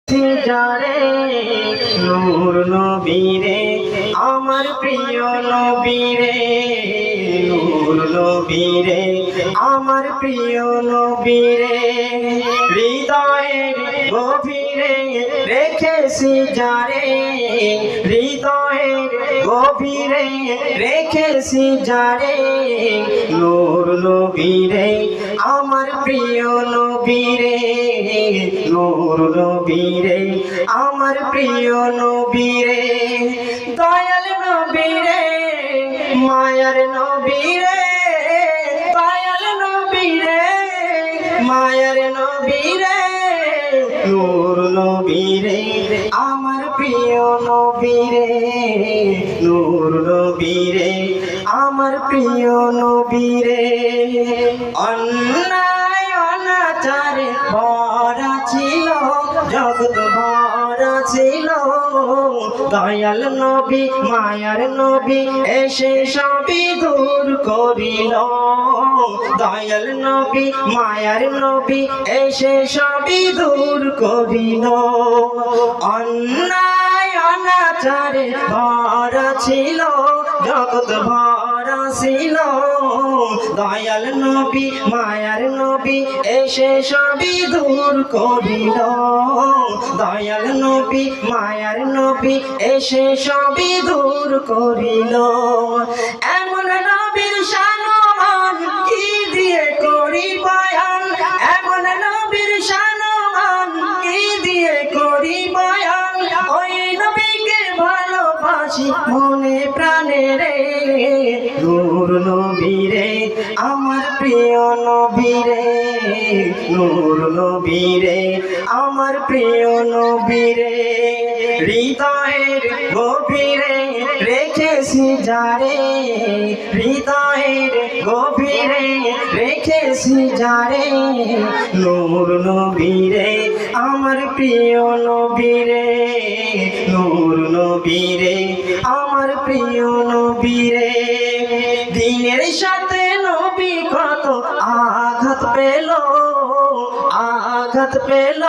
যারে নূর নবীরে আমার প্রিয় নবীরে, নূর নবীরে আমার প্রিয় নবীরে, হৃদয়ের গভীরে রেখেছি যারে, হৃদয়ের গভীরে রেখেছি যারে, নূর নবীরে আমার প্রিয় নবীরে, নূর নবীরে আমার প্রিয় নবীরে, দয়াল নবীরে মায়ার নবীরে, দয়াল নবীরে মায়ার নবীরে, নূর নবীরে আমার প্রিয় নবীরে, নূর নবীরে আমার প্রিয় নবীরে। অন্যায় অনাচারে ভরা ছিল জগৎ ভরা ছিল, দয়াল নবী মায়ার নবী এসে সবই দূর করিল, দয়াল নবী মায়ার নবী এসে সবই দূর করিল। অন্যায় অনাচারে ভরা ছিল জগৎ ভরা ছিল, দয়াল নবী মায়ার নবী এসে সবই দূর করিল, দয়াল নবী মায়ার নবী এসে সবই দূর করিল। এমন নবীর শানমান কি দিয়ে করি বয়ান, এমন নবীর শানমান কি দিয়ে করি বয়ান, ওই নবীকে ভালোবাসি মনে প্রাণে রে, নূর নবীরে আমার প্রিয় নবীরে, নূর নবীরে আমার প্রিয় নবীরে, হৃদয়ের গভীরে রেখেছি যারে, হৃদয়ের গভীরে রেখেছি যারে, নূর নবীরে আমার প্রিয় নবীরে, নূর নবীরে আমার প্রিয় নবীরে। দিনের সাথে নবী কত আঘাত পেল, আঘাত পেল,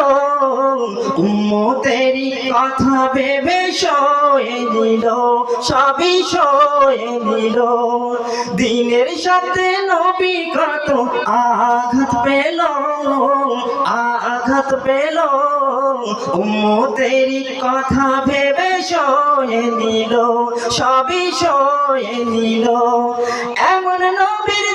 উম্মতেরই কথা ভেবে সয়ে নিল, সবই সয়ে নিল। দিনের সাথে নবী কত আঘাত পেল, আঘাত পেল, উম্মতেরই কথা ভেবে সয়ে নিল, সবই সয়ে নিল। এমন নবীর